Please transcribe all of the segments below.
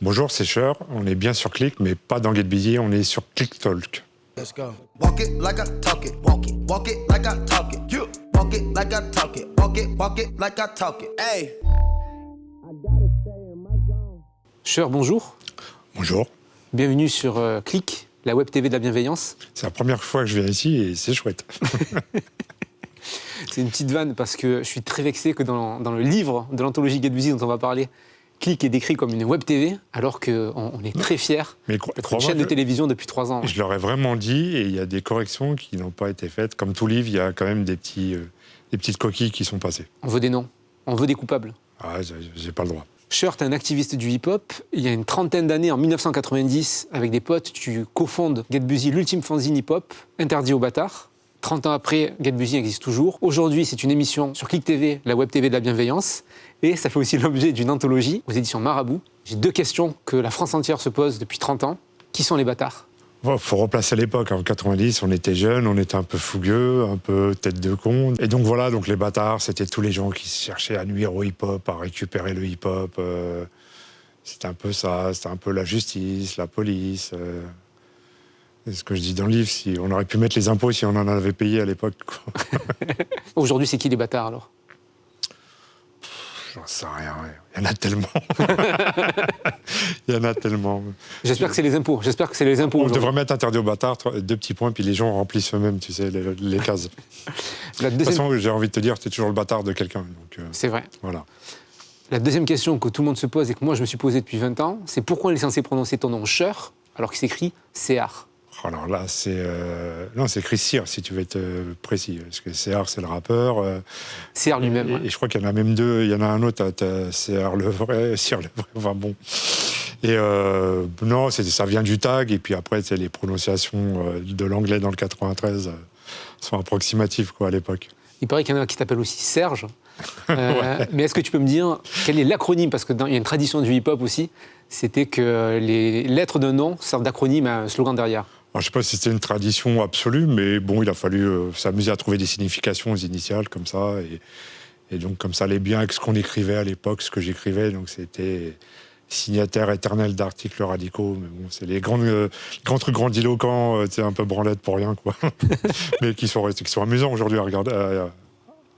Bonjour, c'est Cher. On est bien sur Click, mais pas dans Get Busy, on est sur Click Talk. Let's go. Walk it like I talk it. Walk it. Walk it like I talk it. Yeah. Walk it like I talk it. Walk it. Walk it like I talk it. Hey. Cher, bonjour. Bonjour. Bienvenue sur Click, la web TV de la bienveillance. C'est la première fois que je viens ici et c'est chouette. C'est une petite vanne parce que je suis très vexé que dans le livre de l'anthologie Get Busy dont on va parler, Click est décrit comme une web TV, alors qu'on est très fiers d'être une chaîne de télévision depuis 3 ans. Je leur ai vraiment dit, et il y a des corrections qui n'ont pas été faites. Comme tout livre, il y a quand même des petites coquilles qui sont passées. On veut des noms, on veut des coupables. Ah, j'ai pas le droit. Cher, t'es un activiste du hip-hop. Il y a une trentaine d'années, en 1990, avec des potes, tu cofondes Get Busy, l'ultime fanzine hip-hop, interdit aux bâtards. 30 ans après, Get Busy existe toujours. Aujourd'hui, c'est une émission sur Click TV, la web TV de la bienveillance. Et ça fait aussi l'objet d'une anthologie aux éditions Marabout. J'ai 2 questions que la France entière se pose depuis 30 ans. Qui sont les bâtards ? Il faut replacer l'époque. En 90, on était jeunes, on était un peu fougueux, un peu tête de con. Et donc voilà, donc les bâtards, c'était tous les gens qui cherchaient à nuire au hip-hop, à récupérer le hip-hop. C'était un peu ça, c'était un peu la justice, la police. C'est ce que je dis dans le livre, si on aurait pu mettre les impôts si on en avait payé à l'époque. Aujourd'hui, c'est qui les bâtards alors ? J'en sais rien, ouais. Il y en a tellement. Il y en a tellement. J'espère que c'est les impôts. On devrait mettre interdit aux bâtards, 2 petits points, puis les gens remplissent eux-mêmes, tu sais, les cases. De toute façon, j'ai envie de te dire, t'es toujours le bâtard de quelqu'un. C'est vrai. Voilà. La deuxième question que tout le monde se pose et que moi je me suis posée depuis 20 ans, c'est pourquoi on est censé prononcer ton nom Cher alors qu'il s'écrit Céar. Alors là, non, c'est écrit Cyr, si tu veux être précis. Parce que Céar, c'est le rappeur. Céar lui-même. Et je crois qu'il y en a même 2. Il y en a un autre, Céar le vrai, Cyr le vrai. Enfin bon. Et non, ça vient du tag. Et puis après, les prononciations de l'anglais dans le 93 sont approximatives à l'époque. Il paraît qu'il y en a qui t'appellent aussi Serge. Ouais. Mais est-ce que tu peux me dire quel est l'acronyme ? Parce qu'il y a une tradition du hip-hop aussi. C'était que les lettres d'un nom servent d'acronyme à un slogan derrière. Alors, je ne sais pas si c'était une tradition absolue, mais bon, il a fallu s'amuser à trouver des significations initiales comme ça. Et donc, comme ça allait bien avec ce qu'on écrivait à l'époque, ce que j'écrivais. Donc, c'était signataire éternel d'articles radicaux. Mais bon, c'est les grands trucs grandiloquents, un peu branlettes pour rien, quoi. Mais qui sont amusants aujourd'hui à regarder,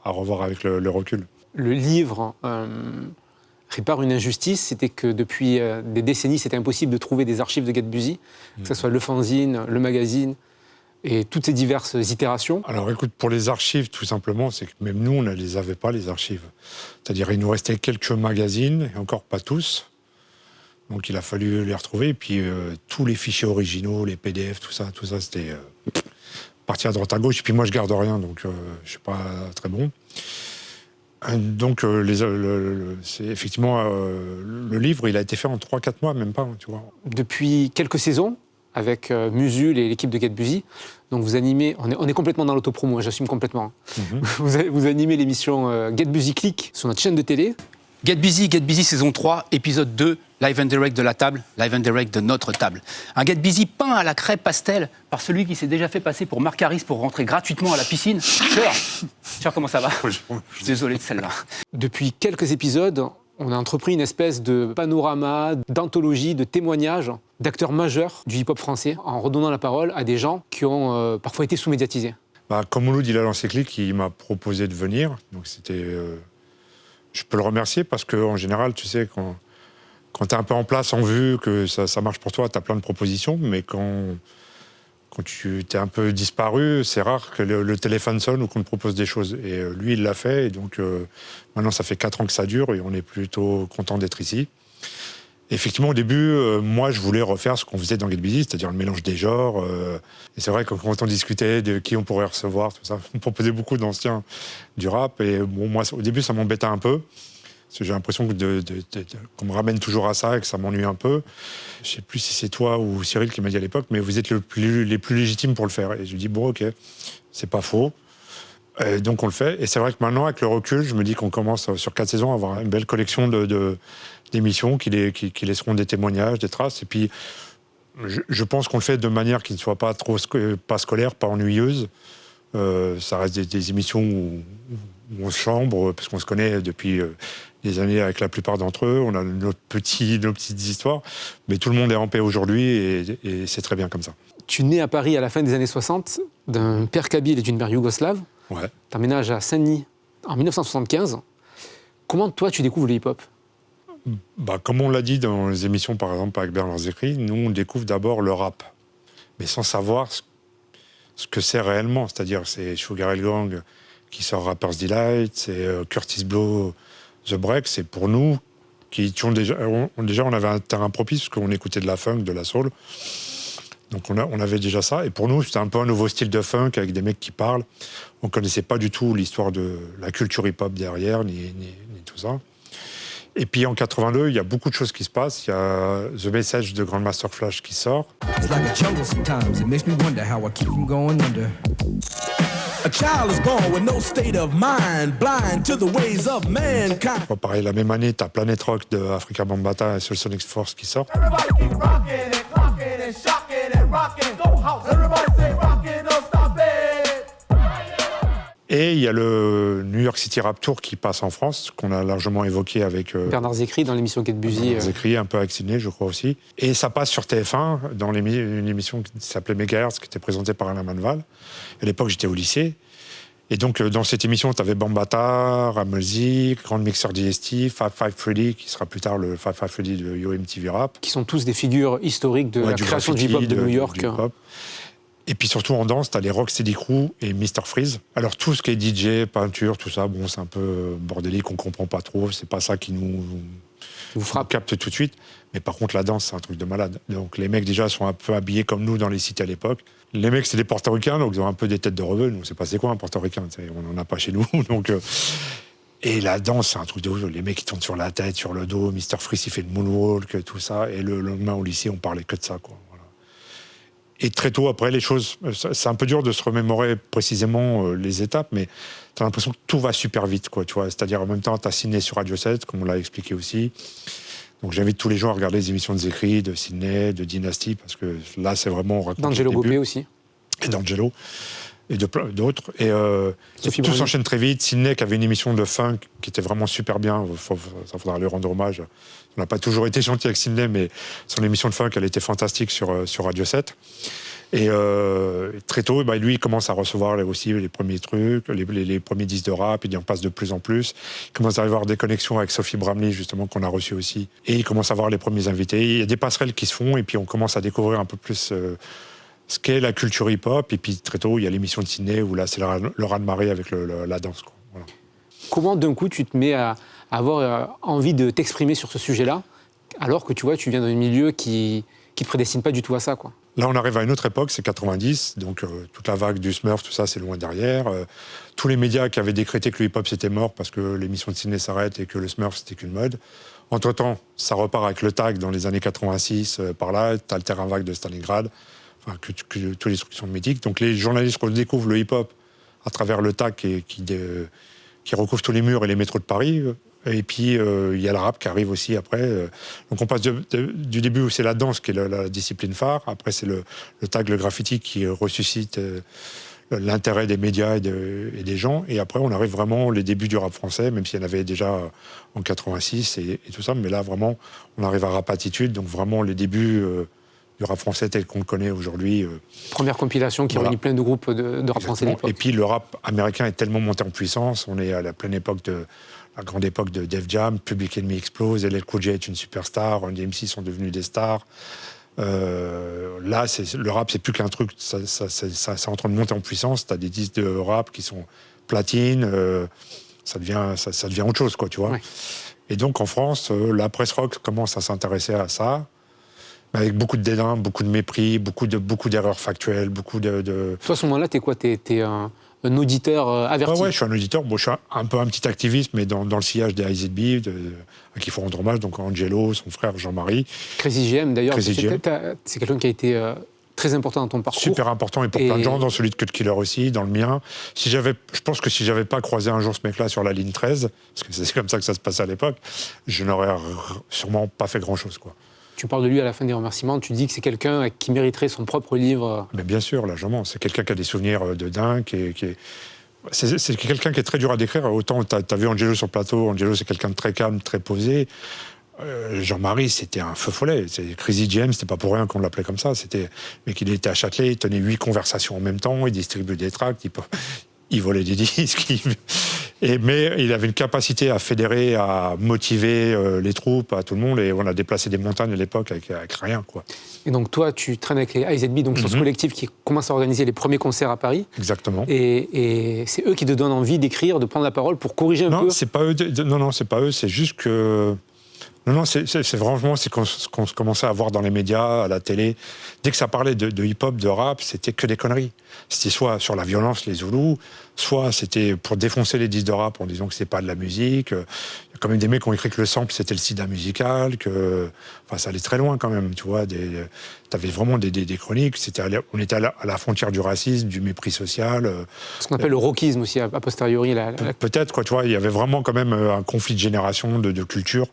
à revoir avec le recul. Le livre répare une injustice, c'était que depuis des décennies, c'était impossible de trouver des archives de Get Busy, que ce soit le fanzine, le magazine, et toutes ces diverses itérations. Alors écoute, pour les archives, tout simplement, c'est que même nous, on ne les avait pas, les archives. C'est-à-dire, il nous restait quelques magazines, et encore pas tous. Donc il a fallu les retrouver, et puis tous les fichiers originaux, les PDF, tout ça c'était parti à droite à gauche. Et puis moi, je garde rien, donc je ne suis pas très bon. Donc, c'est effectivement, le livre, il a été fait en 3-4 mois, même pas, tu vois. Depuis quelques saisons, avec Musul et l'équipe de Get Busy, donc vous animez, on est complètement dans l'autopromo, j'assume complètement. Vous animez l'émission Get Busy Click sur notre chaîne de télé. Get Busy saison 3, épisode 2, live and direct de la table, live and direct de notre table. Un Get Busy peint à la craie pastel par celui qui s'est déjà fait passer pour Marc Harris pour rentrer gratuitement à la piscine. Cher, comment ça va ? Je suis désolé de celle-là. Depuis quelques épisodes, on a entrepris une espèce de panorama, d'anthologie, de témoignages d'acteurs majeurs du hip-hop français, en redonnant la parole à des gens qui ont parfois été sous-médiatisés. Comme Mouloud, il a lancé Click, il m'a proposé de venir, donc c'était... Je peux le remercier parce qu'en général, tu sais, quand tu es un peu en place en vue, que ça marche pour toi, tu as plein de propositions, mais quand tu t'es un peu disparu, c'est rare que le téléphone sonne ou qu'on te propose des choses. Et lui, il l'a fait, et donc maintenant, ça fait 4 ans que ça dure, et on est plutôt content d'être ici. Effectivement, au début, moi, je voulais refaire ce qu'on faisait dans Get Busy, c'est-à-dire le mélange des genres. Et c'est vrai que quand on discutait de qui on pourrait recevoir, tout ça, on proposait beaucoup d'anciens du rap. Et bon, moi, au début, ça m'embêtait un peu. Parce que j'ai l'impression qu'on me ramène toujours à ça et que ça m'ennuie un peu. Je ne sais plus si c'est toi ou Cyril qui m'a dit à l'époque, mais vous êtes les plus légitimes pour le faire. Et je lui dis, bon, ok, c'est pas faux. Et donc on le fait. Et c'est vrai que maintenant, avec le recul, je me dis qu'on commence sur 4 saisons à avoir une belle collection d'émissions qui laisseront des témoignages, des traces. Et puis, je pense qu'on le fait de manière qui ne soit pas trop pas scolaire, pas ennuyeuse. Ça reste des émissions où on se chambre, parce qu'on se connaît depuis des années avec la plupart d'entre eux, on a nos petites histoires, mais tout le monde est en paix aujourd'hui et c'est très bien comme ça. Tu nais à Paris à la fin des années 60, d'un père kabyle et d'une mère yougoslave. Ouais. Tu emménages à Saint-Denis en 1975. Comment, toi, tu découvres le hip-hop ? Comme on l'a dit dans les émissions, par exemple, avec Bernard Zécry, nous, on découvre d'abord le rap, mais sans savoir ce que c'est réellement. C'est-à-dire, c'est Sugar Hill Gang qui sort Rapper's Delight, c'est Curtis Blow, The Break. C'est pour nous qui étions déjà... on avait un terrain propice parce qu'on écoutait de la funk, de la soul. Donc on avait déjà ça. Et pour nous, c'était un peu un nouveau style de funk avec des mecs qui parlent. On ne connaissait pas du tout l'histoire de la culture hip-hop derrière, ni tout ça. Et puis en 82, il y a beaucoup de choses qui se passent. Il y a The Message de Grandmaster Flash qui sort. It's like a jungle sometimes. It makes me wonder how I keep from going under. A child is born with no state of mind, blind to the ways of mankind. Pareil, la même année, tu as Planet Rock de Afrika Bambaataa et Soul Sonic Force qui sort. Everybody keep rocking and clocking and shocking and rocking. Go house. Everybody say rocking, don't stop it. Et il y a le New York City Rap Tour qui passe en France, qu'on a largement évoqué avec Bernard Zécry dans l'émission Get Busy. Zécry, un peu avec Sidney, je crois aussi. Et ça passe sur TF1, dans une émission qui s'appelait Megahertz, qui était présentée par Alain Manval. À l'époque, j'étais au lycée. Et donc, dans cette émission, tu avais Bambaataa, Rammellzee, Grand Mixer DST, Fab Five Freddy, qui sera plus tard le Fab Five Freddy de Yo MTV Rap. Qui sont tous des figures historiques de la création du hip-hop de New York. Du hip-hop. Et puis surtout en danse, tu as les Rocksteady Crew et Mr. Freeze. Alors tout ce qui est DJ, peinture, tout ça, bon, c'est un peu bordélique, on comprend pas trop, c'est pas ça qui nous capte tout de suite. Mais par contre, la danse, c'est un truc de malade. Donc les mecs déjà sont un peu habillés comme nous dans les cités à l'époque. Les mecs, c'est des portoricains, donc ils ont un peu des têtes de rebeux. Nous, on sait pas c'est quoi un portoricain, on n'en a pas chez nous. Donc, et la danse, c'est un truc de ouf. Les mecs, ils tournent sur la tête, sur le dos. Mr. Freeze, il fait le moonwalk, tout ça. Et le lendemain, au lycée, on parlait que de ça, quoi. Et très tôt, après, les choses... C'est un peu dur de se remémorer précisément les étapes, mais tu as l'impression que tout va super vite, quoi, tu vois. C'est-à-dire, en même temps, tu as Sidney sur Radio 7, comme on l'a expliqué aussi. Donc, j'invite tous les gens à regarder les émissions de Zécry, de Sidney, de Dynasty, parce que là, c'est vraiment... D'Angelo Gobet aussi. Et d'Angelo, et d'autres. Et tout s'enchaîne très vite. Sidney, qui avait une émission de funk qui était vraiment super bien, ça faudra lui rendre hommage. On n'a pas toujours été gentil avec Sidney, mais son émission de funk, elle était fantastique sur Radio 7. Et très tôt, lui, il commence à recevoir aussi les premiers trucs, les premiers disques de rap, il en passe de plus en plus. Il commence à avoir des connexions avec Sophie Bramley, justement, qu'on a reçu aussi. Et il commence à avoir les premiers invités. Il y a des passerelles qui se font, et puis on commence à découvrir un peu plus ce qu'est la culture hip-hop. Et puis très tôt, il y a l'émission de Sidney, où là, c'est le raz-de-marée avec la danse, quoi. Voilà. Comment, d'un coup, tu te mets à avoir envie de t'exprimer sur ce sujet-là, alors que, tu vois, tu viens d'un milieu qui ne prédestine pas du tout à ça, quoi. Là, on arrive à une autre époque, c'est 90, donc toute la vague du Smurf, tout ça, c'est loin derrière. Tous les médias qui avaient décrété que le hip-hop, c'était mort parce que l'émission de Sidney s'arrête et que le Smurf, c'était qu'une mode. Entre-temps, ça repart avec le tag dans les années 86, par là, t'as le terrain vague de Stalingrad, enfin, que tous les trucs sont mythiques. Donc les journalistes redécouvrent le hip-hop à travers le tag qui recouvre tous les murs et les métros de Paris. Et puis, il y a le rap qui arrive aussi après. Donc, on passe du début où c'est la danse qui est la discipline phare. Après, c'est le tag, le graffiti qui ressuscite l'intérêt des médias et des gens. Et après, on arrive vraiment les débuts du rap français, même s'il y en avait déjà en 86 et tout ça. Mais là, vraiment, on arrive à Rap Attitude. Donc, vraiment, les débuts du rap français tel qu'on le connaît aujourd'hui. Première compilation qui réunit plein de groupes de rap français de l'époque. Et puis, le rap américain est tellement monté en puissance. On est à la pleine époque la grande époque de Def Jam, Public Enemy explose, LL Cool J est une superstar, Run DMC sont devenus des stars. Là, le rap, c'est plus qu'un truc, ça est en train de monter en puissance. Tu as des disques de rap qui sont platine, ça devient autre chose, quoi, tu vois. Ouais. Et donc, en France, la presse rock commence à s'intéresser à ça, avec beaucoup de dédain, beaucoup de mépris, beaucoup d'erreurs factuelles, beaucoup de... Toi, à ce moment-là, t'es quoi? T'es un auditeur averti? Ouais, je suis un auditeur. Bon, je suis un peu un petit activiste, mais dans le sillage des IZB, à qui il faut rendre hommage, donc Angelo, son frère Jean-Marie. Crazy GM, d'ailleurs, c'est quelqu'un qui a été très important dans ton parcours. Super important, et pour plein de gens, dans celui de Cut Killer aussi, dans le mien. Je pense que si j'avais pas croisé un jour ce mec-là sur la ligne 13, parce que c'est comme ça que ça se passait à l'époque, je n'aurais sûrement pas fait grand-chose, quoi. Tu parles de lui à la fin des remerciements, tu dis que c'est quelqu'un qui mériterait son propre livre. Mais bien sûr, largement. C'est quelqu'un qui a des souvenirs de dingue, c'est quelqu'un qui est très dur à décrire. Autant t'as vu Angelo sur le plateau, Angelo c'est quelqu'un de très calme, très posé. Jean-Marie, c'était un feu follet. C'est Crazy James, c'était pas pour rien qu'on l'appelait comme ça. Mais qu'il était à Châtelet, il tenait 8 conversations en même temps, il distribuait des tracts, il volait des disques. Mais il avait une capacité à fédérer, à motiver les troupes, à tout le monde. Et on a déplacé des montagnes à l'époque avec rien, quoi. Et donc toi, tu traînes avec les IZB, donc c'est ce collectif qui commence à organiser les premiers concerts à Paris. Exactement. Et c'est eux qui te donnent envie d'écrire, de prendre la parole pour corriger un peu. Non, c'est pas eux. Non, c'est pas eux. C'est juste que. Non, c'est vraiment ce qu'on commençait à voir dans les médias, à la télé. Dès que ça parlait de hip-hop, de rap, c'était que des conneries. C'était soit sur la violence, les Zoulous, soit c'était pour défoncer les disques de rap en disant que c'est pas de la musique. Il y a quand même des mecs qui ont écrit que le sample, c'était le sida musical, enfin, ça allait très loin quand même, tu vois. T'avais vraiment des chroniques. On était à la frontière du racisme, du mépris social. Ce qu'on appelle le rockisme aussi, a posteriori. Peut-être, quoi, tu vois, il y avait vraiment quand même un conflit de génération, de culture.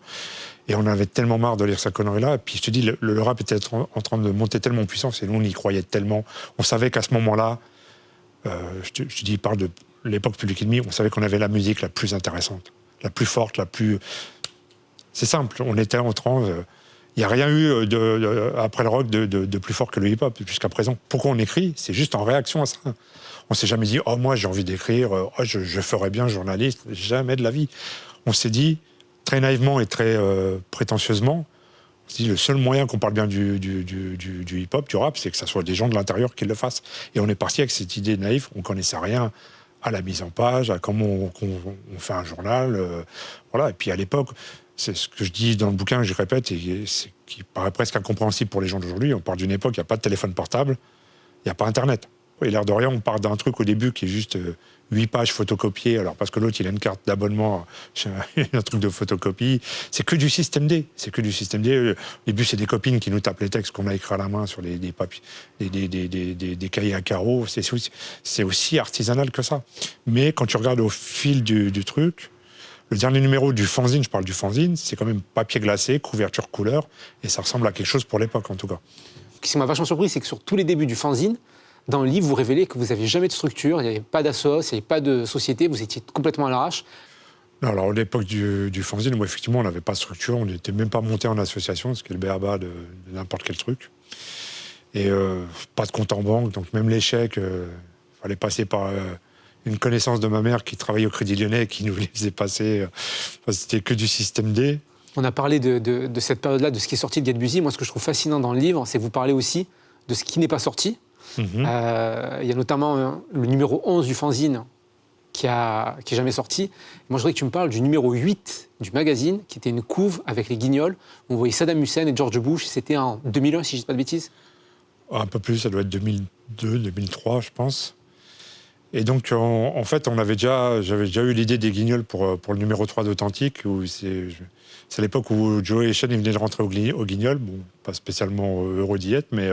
Et on avait tellement marre de lire cette connerie-là. Et puis je te dis, le rap était en train de monter tellement en puissance, et nous, on y croyait tellement. On savait qu'à ce moment-là, je te dis, il parle de l'époque Public Enemy, on savait qu'on avait la musique la plus intéressante, la plus forte, la plus... C'est simple, on était en train... Il n'y a rien eu après le rock de plus fort que le hip-hop jusqu'à présent. Pourquoi on écrit? C'est juste en réaction à ça. On ne s'est jamais dit « Oh, moi, j'ai envie d'écrire, je ferais bien journaliste ». Jamais de la vie. On s'est dit... très naïvement et très prétentieusement, le seul moyen qu'on parle bien du hip-hop, du rap, c'est que ça soit des gens de l'intérieur qui le fassent. Et on est parti avec cette idée naïve, on ne connaissait rien à la mise en page, à comment on fait un journal. Voilà. Et puis à l'époque, c'est ce que je dis dans le bouquin, que je répète, et qui paraît presque incompréhensible pour les gens d'aujourd'hui. On parle d'une époque, il n'y a pas de téléphone portable, il n'y a pas Internet. Et l'air de rien, on part d'un truc au début qui est juste 8 pages photocopiées, alors parce que l'autre, il a une carte d'abonnement, un truc de photocopie. C'est que du système D. C'est que du système D. Au début, c'est des copines qui nous tapent les textes qu'on a écrits à la main sur des papiers, des cahiers à carreaux. C'est aussi artisanal que ça. Mais quand tu regardes au fil du truc, le dernier numéro du fanzine, je parle du fanzine, c'est quand même papier glacé, couverture couleur, et ça ressemble à quelque chose pour l'époque, en tout cas. Ce qui m'a vachement surpris, c'est que sur tous les débuts du fanzine, dans le livre, vous révélez que vous n'aviez jamais de structure, il n'y avait pas d'assos, il n'y avait pas de société, vous étiez complètement à l'arrache. Non, alors, à l'époque du fanzine, moi, effectivement, on n'avait pas de structure, on n'était même pas monté en association, ce qui est le b.a.-ba de n'importe quel truc. Et pas de compte en banque, donc même l'échec, il fallait passer par une connaissance de ma mère qui travaillait au Crédit Lyonnais et qui nous les faisait passer. C'était que du système D. On a parlé de cette période-là, de ce qui est sorti de Get Busy. Moi, ce que je trouve fascinant dans le livre, c'est que vous parlez aussi de ce qui n'est pas sorti. Il y a notamment le numéro 11 du fanzine qui est jamais sorti. Moi, je voudrais que tu me parles du numéro 8 du magazine, qui était une couve avec les Guignols. On voyait Saddam Hussein et George Bush. C'était en 2001, si je ne dis pas de bêtises. Un peu plus, ça doit être 2002, 2003, je pense. Et donc, en fait, j'avais déjà eu l'idée des Guignols pour le numéro 3 d'Authentique. C'est l'époque où Joey et Shane venaient de rentrer au Guignol. Bon, pas spécialement heureux d'y être, mais...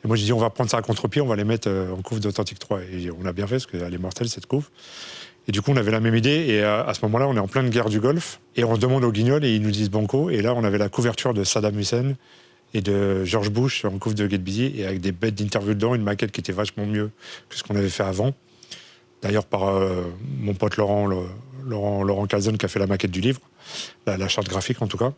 Et moi, j'ai dit, on va prendre ça à contre-pied, on va les mettre en couve d'Authentique 3. Et on a bien fait, parce qu'elle est mortelle, cette couve. Et du coup, on avait la même idée. Et à ce moment-là, on est en pleine guerre du Golfe. Et on se demande aux Guignols, et ils nous disent banco. Et là, on avait la couverture de Saddam Hussein et de George Bush en couve de Get Busy, et avec des bêtes d'interview dedans, une maquette qui était vachement mieux que ce qu'on avait fait avant. D'ailleurs, par mon pote Laurent Calzone, qui a fait la maquette du livre, la charte graphique en tout cas.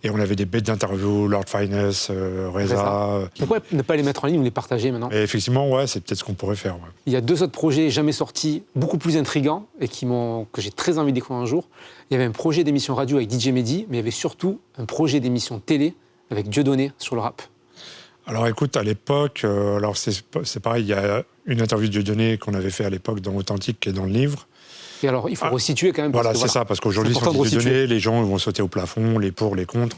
Et on avait des bêtes d'interview, Lord Finesse, Reza. Pourquoi ne pas les mettre en ligne ou les partager maintenant? Et effectivement, ouais, c'est peut-être ce qu'on pourrait faire. Ouais. Il y a 2 autres projets jamais sortis, beaucoup plus intrigants, et que j'ai très envie d'écrire un jour. Il y avait un projet d'émission radio avec DJ Mehdi, mais il y avait surtout un projet d'émission télé avec Dieudonné sur le rap. Alors écoute, à l'époque, alors c'est pareil, il y a une interview de Dieudonné qu'on avait fait à l'époque dans Authentique, qui est dans le livre. Et alors, il faut resituer quand même. Voilà, c'est ça, parce qu'aujourd'hui, si on dit Dieudonné, les gens vont sauter au plafond, les pour, les contre.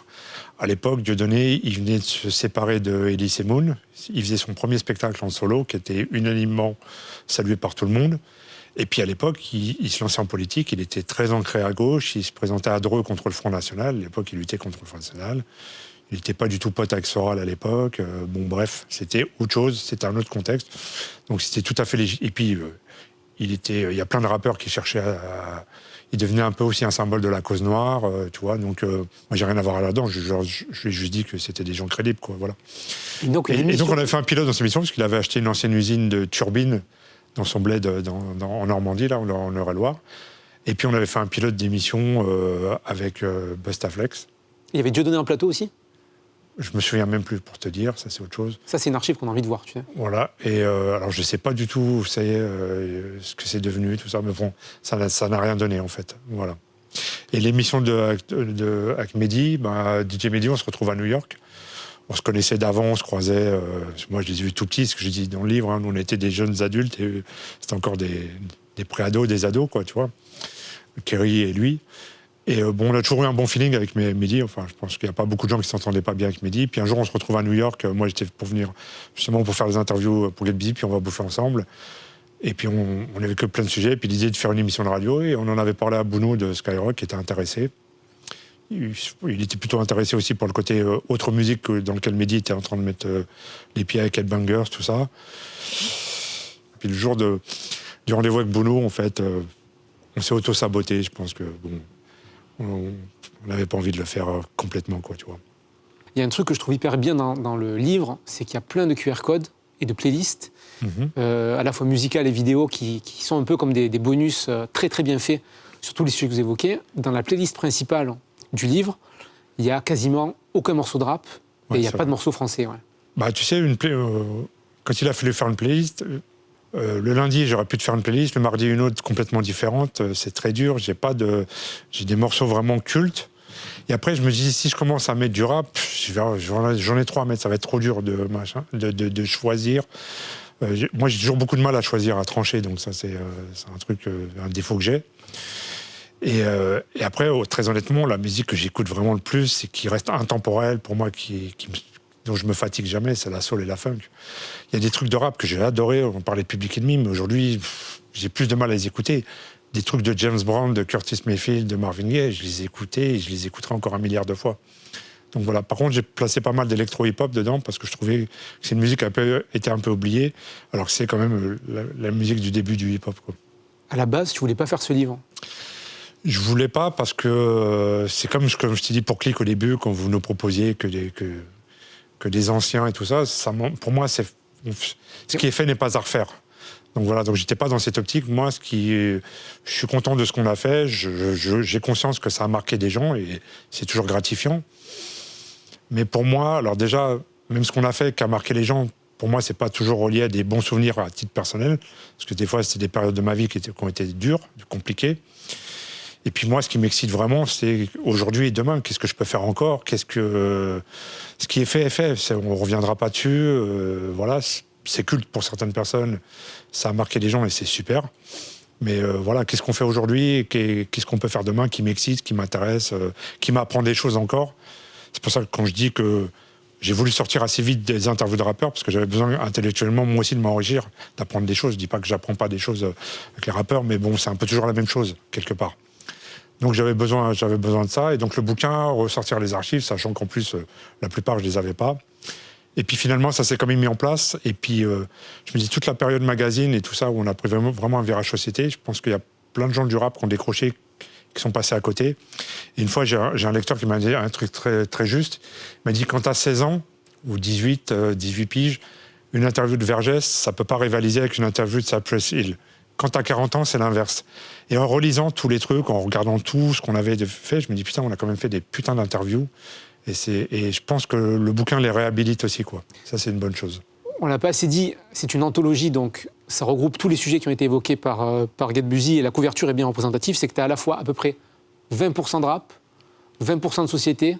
À l'époque, Dieudonné, il venait de se séparer de Elie Semoun. Il faisait son premier spectacle en solo, qui était unanimement salué par tout le monde. Et puis à l'époque, il se lançait en politique, il était très ancré à gauche, il se présentait à Dreux contre le Front National. À l'époque, il luttait contre le Front National. Il n'était pas du tout pote avec Soral à l'époque. Bon, bref, c'était autre chose, c'était un autre contexte. Donc c'était tout à fait légitime. Et puis... il y a plein de rappeurs qui cherchaient il devenait un peu aussi un symbole de la cause noire, tu vois. Donc, moi, j'ai rien à voir là-dedans. Je lui ai juste dit que c'était des gens crédibles, quoi, voilà. Et donc, on avait fait un pilote dans cette émission, parce qu'il avait acheté une ancienne usine de turbines dans son bled en Normandie, là, en Eure-et-Loire. Et puis on avait fait un pilote d'émission avec Bustaflex. Il y avait Dieudonné en plateau aussi? Je me souviens même plus pour te dire, ça c'est autre chose. Ça, c'est une archive qu'on a envie de voir, tu sais. Voilà, et alors je sais pas du tout où ça y est, ce que c'est devenu, tout ça, mais bon, ça n'a rien donné en fait, voilà. Et l'émission avec Mehdi, DJ Mehdi, on se retrouve à New York. On se connaissait d'avant, on se croisait. Moi, je les ai vus tout petits, ce que je dis dans le livre. Nous, on était des jeunes adultes et c'était encore des pré-ados, des ados, quoi, tu vois. Kerry et lui. Et on a toujours eu un bon feeling avec Mehdi. Enfin, je pense qu'il n'y a pas beaucoup de gens qui s'entendaient pas bien avec Mehdi. Puis un jour, on se retrouve à New York. Moi, j'étais pour venir justement pour faire des interviews pour Get Busy, puis on va bouffer ensemble. Et puis on n'avait que plein de sujets. Et puis l'idée de faire une émission de radio. Et on en avait parlé à Bouno de Skyrock, qui était intéressé. Il était plutôt intéressé aussi pour le côté autre musique dans lequel Mehdi était en train de mettre les pieds avec Headbangers, tout ça. Puis le jour du rendez-vous avec Bouno, en fait, on s'est auto-saboté. Je pense que on n'avait pas envie de le faire complètement, quoi, tu vois. Il y a un truc que je trouve hyper bien dans le livre, c'est qu'il y a plein de QR codes et de playlists, à la fois musicales et vidéo, qui sont un peu comme des bonus très très bien faits sur tous les sujets que vous évoquez. Dans la playlist principale du livre, il n'y a quasiment aucun morceau de rap, et il n'y a pas de morceau français. Ouais. Tu sais, quand il a fallu faire une playlist, le lundi, j'aurais pu te faire une playlist, le mardi, une autre complètement différente. C'est très dur, j'ai des morceaux vraiment cultes. Et après, je me dis, si je commence à mettre du rap, j'en ai 3 à mettre, ça va être trop dur de choisir. Moi, j'ai toujours beaucoup de mal à choisir, à trancher, donc ça, c'est un truc, un défaut que j'ai. Et après, très honnêtement, la musique que j'écoute vraiment le plus, c'est qui reste intemporelle pour moi, dont je me fatigue jamais, c'est la soul et la funk. Il y a des trucs de rap que j'ai adoré, on parlait de Public Enemy, mais aujourd'hui, j'ai plus de mal à les écouter. Des trucs de James Brown, de Curtis Mayfield, de Marvin Gaye, je les ai écoutés et je les écouterai encore 1 milliard de fois. Donc voilà. Par contre, j'ai placé pas mal d'électro-hip-hop dedans parce que je trouvais que c'est une musique qui était un peu oubliée, alors que c'est quand même la musique du début du hip-hop, quoi. À la base, tu voulais pas faire ce livre? Je voulais pas parce que c'est comme je t'ai dit pour Click au début, quand vous nous proposiez que des anciens et tout ça, pour moi, ce qui est fait n'est pas à refaire. Donc voilà, donc j'étais pas dans cette optique. Moi, je suis content de ce qu'on a fait. J'ai conscience que ça a marqué des gens et c'est toujours gratifiant. Mais pour moi, alors déjà, même ce qu'on a fait qui a marqué les gens, pour moi, c'est pas toujours relié à des bons souvenirs à titre personnel, parce que des fois, c'était des périodes de ma vie qui ont été dures, compliquées. Et puis moi, ce qui m'excite vraiment, c'est aujourd'hui et demain, qu'est-ce que je peux faire encore? Ce qui est fait est fait. On ne reviendra pas dessus. Voilà, c'est culte pour certaines personnes. Ça a marqué les gens et c'est super. Mais voilà, qu'est-ce qu'on fait aujourd'hui? Qu'est-ce qu'on peut faire demain qui m'excite, qui m'intéresse, qui m'apprend des choses encore? C'est pour ça que quand je dis que j'ai voulu sortir assez vite des interviews de rappeurs, parce que j'avais besoin intellectuellement, moi aussi, de m'enrichir, d'apprendre des choses. Je ne dis pas que j'apprends pas des choses avec les rappeurs, mais bon, c'est un peu toujours la même chose, quelque part. Donc j'avais besoin de ça. Et donc le bouquin, ressortir les archives, sachant qu'en plus, la plupart, je ne les avais pas. Et puis finalement, ça s'est quand même mis en place. Et puis, je me dis, toute la période magazine et tout ça, où on a pris vraiment un virage société, je pense qu'il y a plein de gens du rap qui ont décroché, qui sont passés à côté. Et une fois, j'ai un lecteur qui m'a dit un truc très, très juste. Il m'a dit, quand tu as 16 ans, ou 18 piges, une interview de Vergès, ça ne peut pas rivaliser avec une interview de Cypress Hill. Quand tu as 40 ans, c'est l'inverse. Et en relisant tous les trucs, en regardant tout ce qu'on avait fait, je me dis, putain, on a quand même fait des putains d'interviews. Et je pense que le bouquin les réhabilite aussi, quoi. Ça, c'est une bonne chose. On l'a pas assez dit, c'est une anthologie, donc ça regroupe tous les sujets qui ont été évoqués par Get Busy, et la couverture est bien représentative, c'est que tu as à la fois à peu près 20% de rap, 20% de société,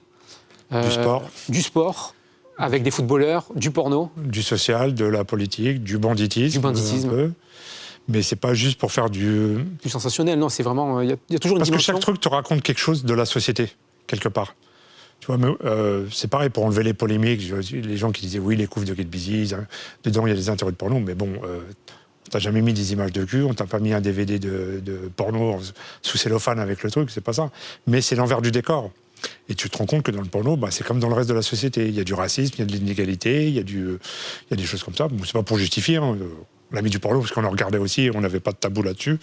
du sport, avec des footballeurs, du porno. Du social, de la politique, du banditisme. Un peu. Mais c'est pas juste pour faire du sensationnel, non, c'est vraiment... Il y a toujours une dimension... Parce que chaque truc te raconte quelque chose de la société, quelque part. Tu vois, c'est pareil, pour enlever les polémiques, les gens qui disaient, oui, les couves de Get Busy, dedans, il y a des interviews de porno, mais bon, on t'a jamais mis des images de cul, on t'a pas mis un DVD de porno sous cellophane avec le truc, c'est pas ça. Mais c'est l'envers du décor. Et tu te rends compte que dans le porno, c'est comme dans le reste de la société. Il y a du racisme, il y a de l'inégalité, il y a des choses comme ça. Bon, c'est pas pour justifier, hein. On a mis du porno parce qu'on en regardait aussi, on n'avait pas de tabou là-dessus.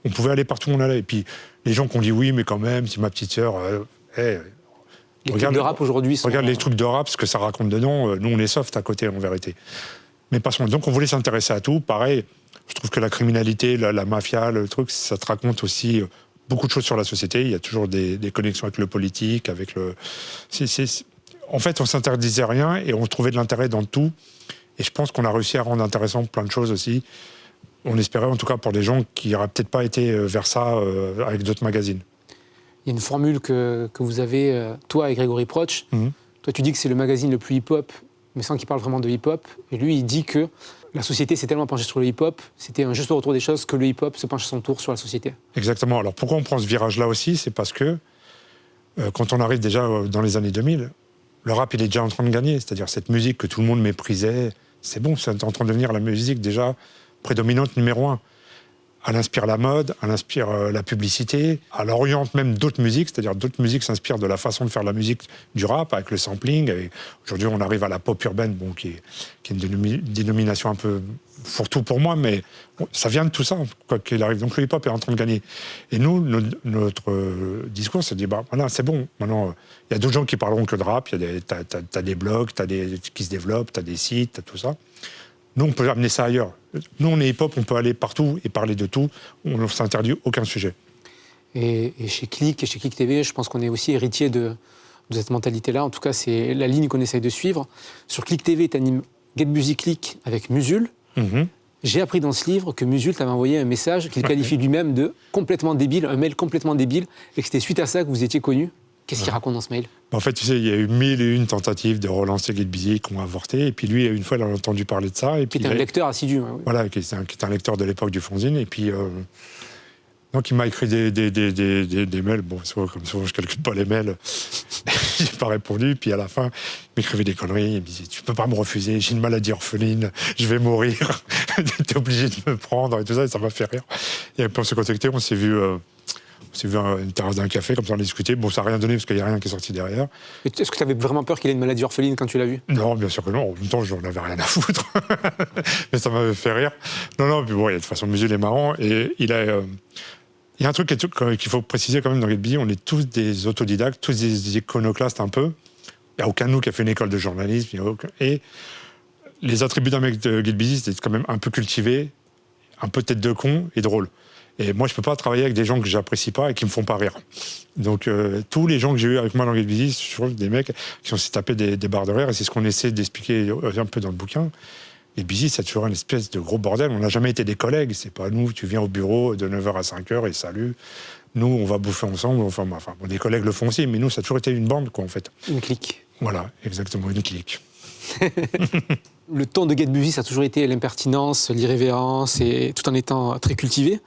On pouvait aller partout où on allait. Et puis, les gens qui ont dit oui, mais quand même, si ma petite sœur... les trucs de rap aujourd'hui sont... Regarde les trucs de rap, ce que ça raconte dedans. Nous, on est soft à côté, en vérité. Mais passons. Donc, on voulait s'intéresser à tout. Pareil, Je trouve que la criminalité, la mafia, le truc, ça te raconte aussi beaucoup de choses sur la société. Il y a toujours des connexions avec le politique, avec le... En fait, on s'interdisait rien et on trouvait de l'intérêt dans tout. Et je pense qu'on a réussi à rendre intéressant plein de choses aussi. On espérait, en tout cas, pour des gens qui n'auraient peut-être pas été vers ça avec d'autres magazines. Il y a une formule que vous avez, toi et Grégory Proch. Toi, tu dis que c'est le magazine le plus hip-hop, mais sans qu'il parle vraiment de hip-hop. Et lui, il dit que la société s'est tellement penchée sur le hip-hop, c'était un juste retour des choses que le hip-hop se penche à son tour sur la société. Exactement. Alors pourquoi on prend ce virage-là aussi? C'est parce que quand on arrive déjà dans les années 2000, le rap, il est déjà en train de gagner. C'est-à-dire cette musique que tout le monde méprisait, c'est bon, c'est en train de devenir la musique déjà prédominante numéro 1. Elle inspire la mode, elle inspire la publicité, elle oriente même d'autres musiques, c'est-à-dire d'autres musiques s'inspirent de la façon de faire la musique du rap, avec le sampling. Aujourd'hui, on arrive à la pop urbaine, bon, qui est une dénomination un peu fourre-tout pour moi, mais bon, ça vient de tout ça, quoi qu'il arrive. Donc le hip-hop est en train de gagner. Et nous, notre discours, c'est de dire, bah, voilà, c'est bon, maintenant, il y a d'autres gens qui parleront que de rap, t'as des blogs qui se développent, t'as des sites, t'as tout ça. Nous, on peut amener ça ailleurs. Nous, on est hip-hop, on peut aller partout et parler de tout. On ne s'interdit aucun sujet. Et chez Click et chez Click TV, je pense qu'on est aussi héritier de cette mentalité-là. En tout cas, c'est la ligne qu'on essaye de suivre. Sur Click TV, tu animes Get Busy Click avec Musul. J'ai appris dans ce livre que Musul t'avait envoyé un message qu'il qualifie lui-même de complètement débile, un mail complètement débile, et que c'était suite à ça que vous étiez connus. Qu'est-ce qu'il raconte dans ce mail? En fait, tu sais, il y a eu 1001 tentatives de relancer Get Busy qui ont avorté. Et puis lui, une fois, il a entendu parler de ça. Et puis, qui était un lecteur assidu. Oui. Voilà, qui était un lecteur de l'époque du fanzine. Et puis, donc, il m'a écrit des mails. Bon, comme souvent, je ne calcule pas les mails. Je n'ai pas répondu. Puis à la fin, il m'écrivait des conneries. Il me disait, tu ne peux pas me refuser, j'ai une maladie orpheline, je vais mourir. Tu es obligé de me prendre. Et tout ça, et ça m'a fait rire. Et puis, on s'est contacté, on s'est vu... On s'est vu à une terrasse d'un café, comme ça on a discuté. Bon, ça n'a rien donné parce qu'il n'y a rien qui est sorti derrière. Est-ce que tu avais vraiment peur qu'il ait une maladie orpheline quand tu l'as vu? Non, bien sûr que non. En même temps, j'en avais rien à foutre. Mais ça m'avait fait rire. Non, puis bon, de toute façon, Musul est marrant. Et il y a un truc qu'il faut préciser quand même dans Get Busy, on est tous des autodidactes, tous des iconoclastes un peu. Il n'y a aucun de nous qui a fait une école de journalisme. Et les attributs d'un mec de Get Busy, c'est quand même un peu cultivé, un peu tête de con et drôle. Et moi, je ne peux pas travailler avec des gens que j'apprécie pas et qui me font pas rire. Donc, tous les gens que j'ai eu avec moi dans Get Busy, je trouve des mecs qui ont s'est tapé des barres de rire. Et c'est ce qu'on essaie d'expliquer un peu dans le bouquin. Get Busy, c'est toujours une espèce de gros bordel. On n'a jamais été des collègues. C'est pas nous, tu viens au bureau de 9h à 5h et salut. Nous, on va bouffer ensemble. Enfin, des collègues le font aussi, mais nous, ça a toujours été une bande, quoi, en fait. Une clique. Voilà, exactement, une clique. Le ton de Get Busy, ça a toujours été l'impertinence, l'irrévérence, et tout en étant très cultivé.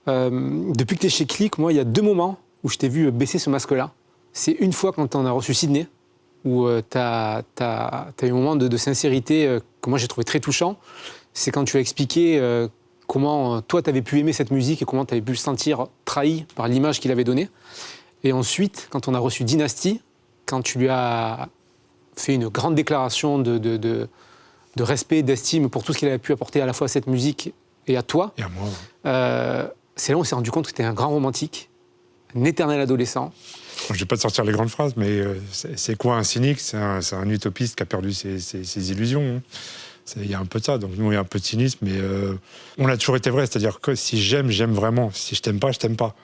Depuis que tu es chez Click, moi, il y a 2 moments où je t'ai vu baisser ce masque-là. C'est une fois quand on a reçu Sydney, où tu as eu un moment de sincérité que moi j'ai trouvé très touchant. C'est quand tu as expliqué comment toi, tu avais pu aimer cette musique et comment tu avais pu le sentir trahi par l'image qu'il avait donnée. Et ensuite, quand on a reçu Dynasty, quand tu lui as fait une grande déclaration de respect, d'estime pour tout ce qu'il avait pu apporter à la fois à cette musique et à toi. Et à moi. C'est là où on s'est rendu compte que tu étais un grand romantique, un éternel adolescent. Je ne vais pas te sortir les grandes phrases, mais c'est quoi un cynique? C'est un utopiste qui a perdu ses illusions. Il y a un peu de ça. Donc nous, il y a un peu de cynisme, mais on a toujours été vrai. C'est-à-dire que si j'aime, j'aime vraiment. Si je t'aime pas, je t'aime pas.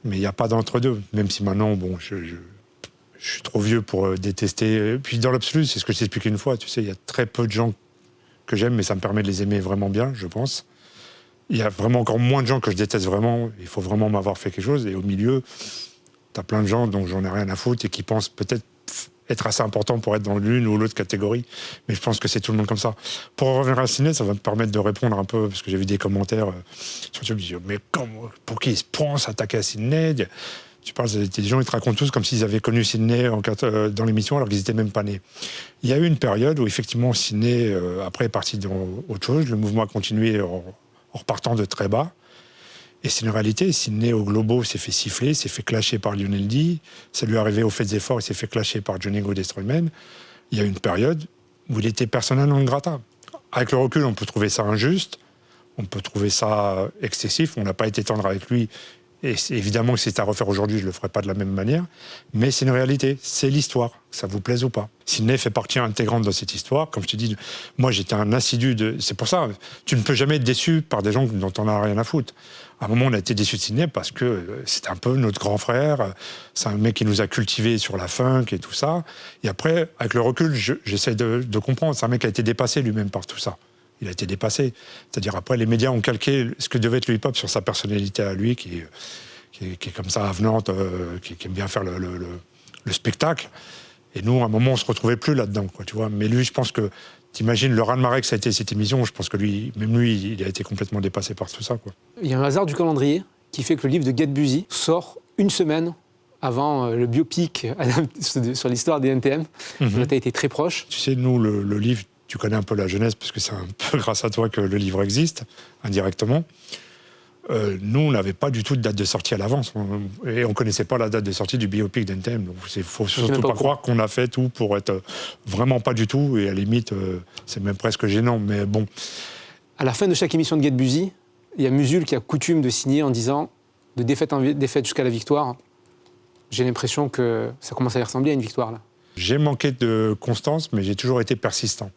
Mais il n'y a pas d'entre-deux. Même si maintenant, bon, je suis trop vieux pour détester. Et puis dans l'absolu, c'est ce que je t'ai expliqué une fois. Tu sais, il y a très peu de gens que j'aime, mais ça me permet de les aimer vraiment bien, je pense. Il y a vraiment encore moins de gens que je déteste vraiment. Il faut vraiment m'avoir fait quelque chose. Et au milieu, t'as plein de gens dont j'en ai rien à foutre et qui pensent peut-être être assez importants pour être dans l'une ou l'autre catégorie. Mais je pense que c'est tout le monde comme ça. Pour revenir à Sydney, ça va me permettre de répondre un peu, parce que j'ai vu des commentaires sur YouTube, mais pour qui ils se prend s'attaquer à Sydney? Tu parles des gens, ils te racontent tous comme s'ils avaient connu Sydney dans l'émission alors qu'ils n'étaient même pas nés. Il y a eu une période où effectivement Sydney, après, est parti dans autre chose. Le mouvement a continué en repartant de très bas. Et c'est une réalité. Sydney, au Globo, s'est fait siffler, s'est fait clasher par Lionel D. Ça lui est arrivé au Fêtes et Efforts, il s'est fait clasher par Johnny Go Destroyman. Il y a eu une période où il était persona non grata. Avec le recul, on peut trouver ça injuste, on peut trouver ça excessif. On n'a pas été tendre avec lui Et évidemment, si c'était à refaire aujourd'hui, je ne le ferais pas de la même manière. Mais c'est une réalité, c'est l'histoire, que ça vous plaise ou pas. Sydney fait partie intégrante de cette histoire. Comme je te dis, moi, j'étais un assidu de... C'est pour ça, tu ne peux jamais être déçu par des gens dont on n'a rien à foutre. À un moment, on a été déçus de Sydney parce que c'était un peu notre grand frère. C'est un mec qui nous a cultivés sur la funk et tout ça. Et après, avec le recul, j'essaie de comprendre. C'est un mec qui a été dépassé lui-même par tout ça. Il a été dépassé. C'est-à-dire, après, les médias ont calqué ce que devait être le hip-hop sur sa personnalité à lui, qui est comme ça avenante, qui aime bien faire le spectacle. Et nous, à un moment, on se retrouvait plus là-dedans, quoi, tu vois. Mais lui, je pense que, t'imagines le raz-de-marée que ça a été cette émission, je pense que même lui, il a été complètement dépassé par tout ça, quoi. Il y a un hasard du calendrier qui fait que le livre de Get Busy sort une semaine avant le biopic sur l'histoire des NTM. Tu as été très proche. Tu sais, nous, le livre, tu connais un peu la jeunesse, parce que c'est un peu grâce à toi que le livre existe, indirectement. Nous, on n'avait pas du tout de date de sortie à l'avance. Et on ne connaissait pas la date de sortie du biopic d'NTM. Donc, il ne faut surtout pas croire qu'on a fait tout pour être vraiment pas du tout. Et à la limite, c'est même presque gênant. Mais bon. À la fin de chaque émission de Get Busy, il y a Musul qui a coutume de signer en disant de défaite en défaite jusqu'à la victoire. J'ai l'impression que ça commence à y ressembler à une victoire, là. J'ai manqué de constance, mais j'ai toujours été persistant.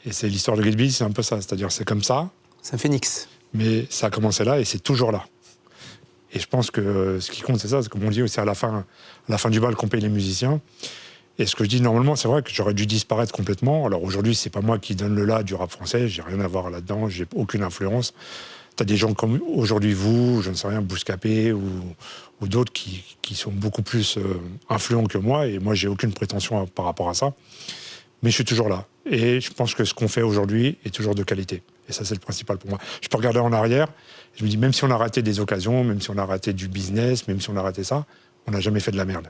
Et c'est l'histoire de Get Busy, c'est un peu ça. C'est-à-dire, c'est comme ça. C'est un phénix. Mais ça a commencé là et c'est toujours là. Et je pense que ce qui compte, c'est ça. C'est comme on dit, c'est à la fin du bal qu'on paye les musiciens. Et ce que je dis normalement, c'est vrai que j'aurais dû disparaître complètement. Alors aujourd'hui, c'est pas moi qui donne le là du rap français. J'ai rien à voir là-dedans. J'ai aucune influence. T'as des gens comme aujourd'hui vous, je ne sais rien, Bouscapé ou d'autres qui sont beaucoup plus influents que moi. Et moi, j'ai aucune prétention par rapport à ça. Mais je suis toujours là. Et je pense que ce qu'on fait aujourd'hui est toujours de qualité. Et ça, c'est le principal pour moi. Je peux regarder en arrière, je me dis, même si on a raté des occasions, même si on a raté du business, même si on a raté ça, on n'a jamais fait de la merde.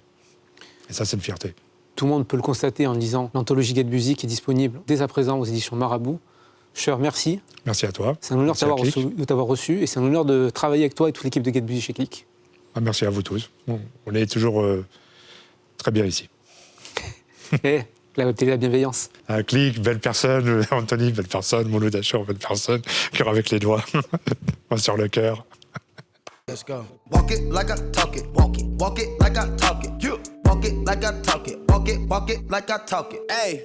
Et ça, c'est une fierté. Tout le monde peut le constater en lisant l'anthologie Get Busy qui est disponible dès à présent aux éditions Marabout. Cher, merci. Merci à toi. C'est un honneur de t'avoir reçu et c'est un honneur de travailler avec toi et toute l'équipe de Get Busy chez Click. Ah, merci à vous tous. On est toujours très bien ici. La web télé, la bienveillance. Un Click, belle personne. Anthony, belle personne. Molo Dachor, belle personne. Cœur avec les doigts. Moi sur le cœur. Let's go. Walk it like I talk it. Walk it like I talk it. Walk it like I talk it. Walk it like I talk it. Hey.